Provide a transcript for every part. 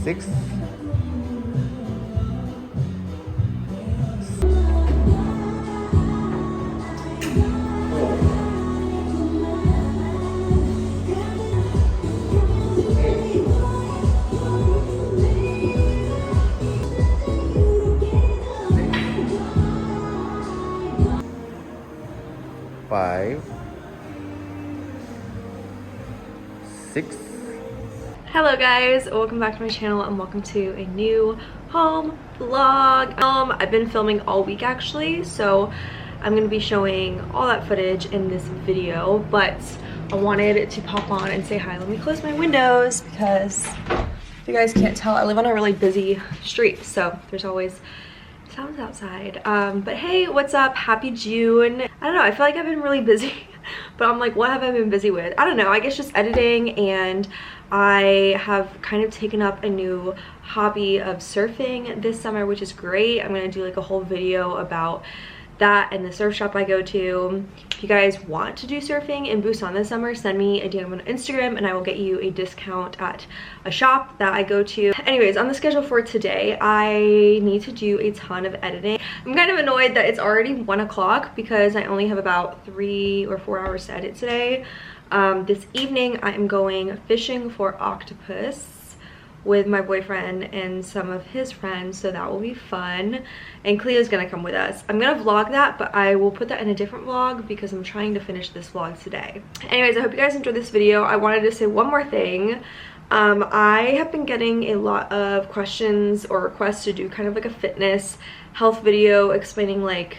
6. Five, 6. Hello guys, welcome back to my channel and welcome to a new home vlog. I've been filming all week actually, so I'm gonna be showing all that footage in this video, but I wanted to pop on and say hi. Let me close my windows because if you guys can't tell, I live on a really busy street, so there's always sounds outside. But hey, what's up? Happy June. I don't know, I feel like I've been really busy, but I'm like, what have I been busy with? I don't know, I guess just editing, and I have kind of taken up a new hobby of surfing this summer, which is great. I'm gonna do like a whole video about that and the surf shop I go to. If you guys want to do surfing in Busan this summer, send me a DM on Instagram and I will get you a discount at a shop that I go to. Anyways, on the schedule for today, I need to do a ton of editing. I'm kind of annoyed that it's already 1 o'clock because I only have about 3 or 4 hours to edit today. This evening I am going fishing for octopus with my boyfriend and some of his friends, so that will be fun, and Cleo's gonna come with us. I'm gonna vlog that, but I will put that in a different vlog because I'm trying to finish this vlog today. Anyways, I hope you guys enjoyed this video. I wanted to say one more thing. I have been getting a lot of questions or requests to do kind of like a fitness health video explaining like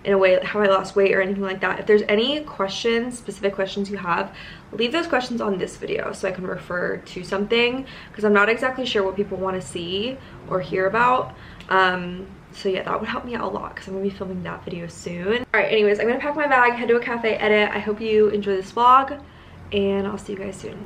in a way how I lost weight or anything like that. If there's any questions, specific questions you have, leave those questions on this video so I can refer to something, because I'm not exactly sure what people want to see or hear about. So yeah, that would help me out a lot because I'm gonna be filming that video soon. All right, anyways, I'm gonna pack my bag, head to a cafe, edit. I hope you enjoy this vlog and I'll see you guys soon.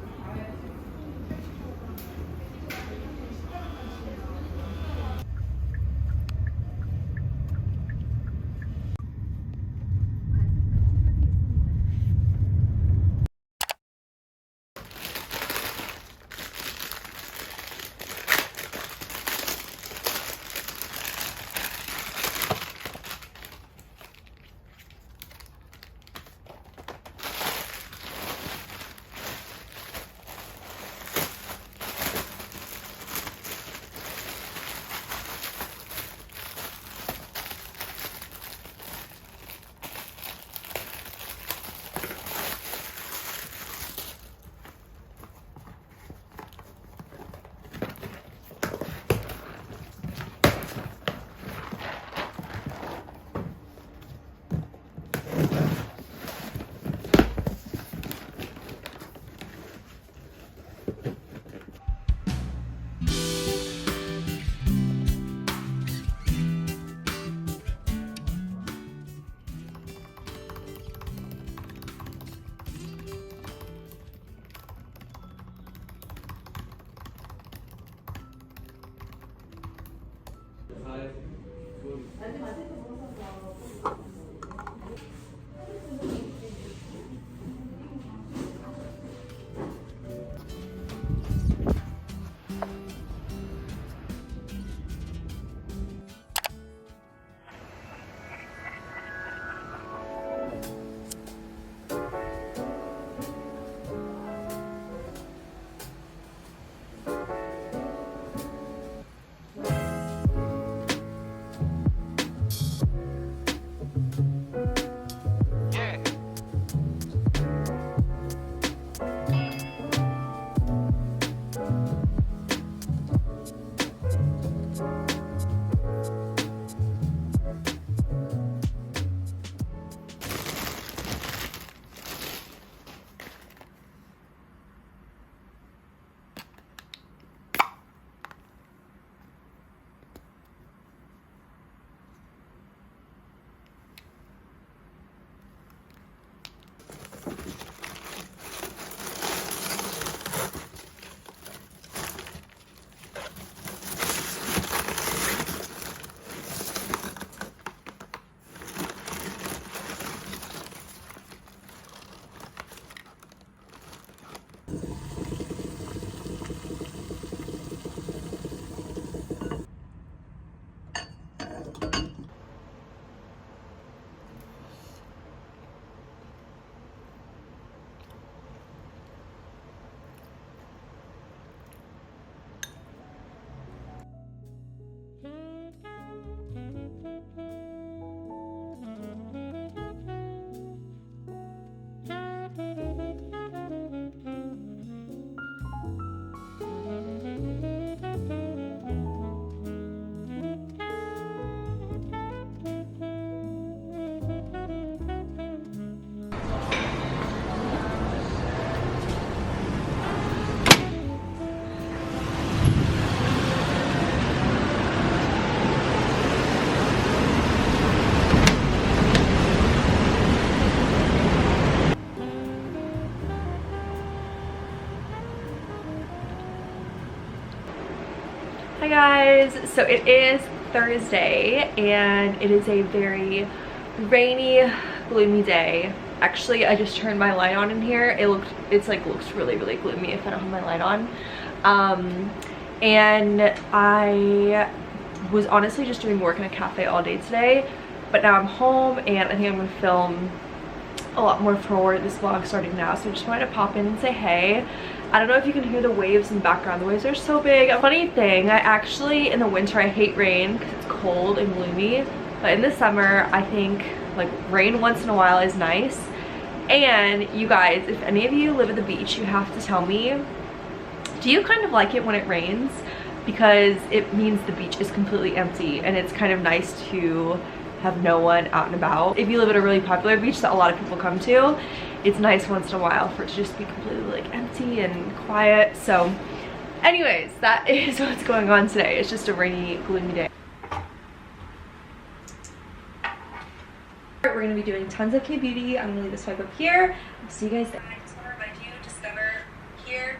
guys, so it is Thursday and it is a very rainy, gloomy day. Actually, I just turned my light on in here. It's like looks really gloomy if I don't have my light on. And I was honestly just doing work in a cafe all day today, but now I'm home and I think I'm gonna film a lot more for this vlog starting now. So I just wanted to pop in and say hey. I don't know if you can hear the waves in the background. The waves are so big. A funny thing, I actually, in the winter, I hate rain because it's cold and gloomy. But in the summer, I think like rain once in a while is nice. And you guys, if any of you live at the beach, you have to tell me, do you kind of like it when it rains? Because it means the beach is completely empty and it's kind of nice to have no one out and about. If you live at a really popular beach that a lot of people come to, it's nice once in a while for it to just be completely like empty and quiet. So anyways, that is what's going on today. It's just a rainy, gloomy day. We're gonna be doing tons of K-beauty. I'm gonna leave this swipe up here. I'll see you guys there. I just want to remind you, discover here.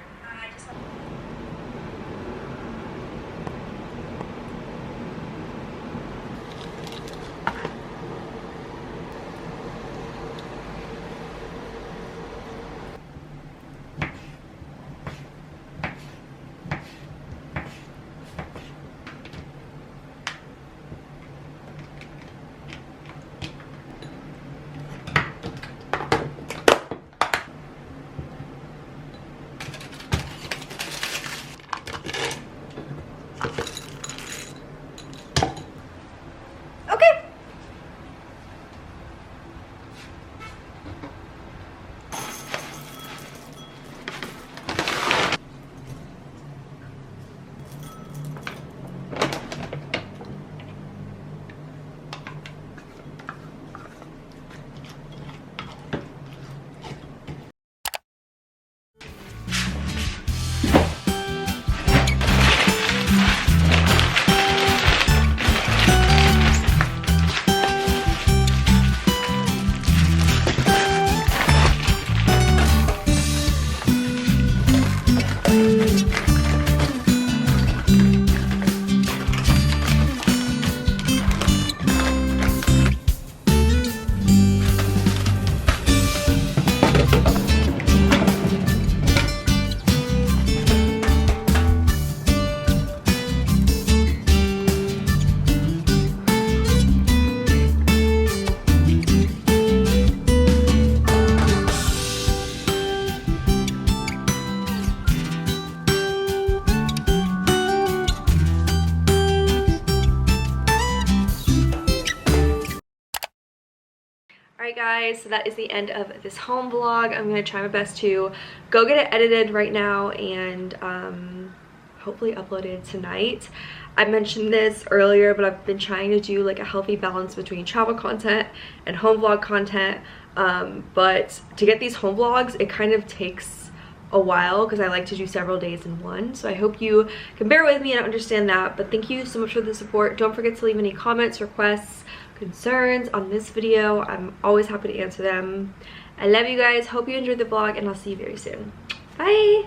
Alright guys, so that is the end of this home vlog. I'm going to try my best to go get it edited right now and hopefully uploaded tonight. I mentioned this earlier, but I've been trying to do like a healthy balance between travel content and home vlog content. But to get these home vlogs, it kind of takes a while because I like to do several days in one. So I hope you can bear with me and understand that. But thank you so much for the support. Don't forget to leave any comments, requests, concerns on this video. I'm always happy to answer them. I love you guys. Hope you enjoyed the vlog and I'll see you very soon. Bye.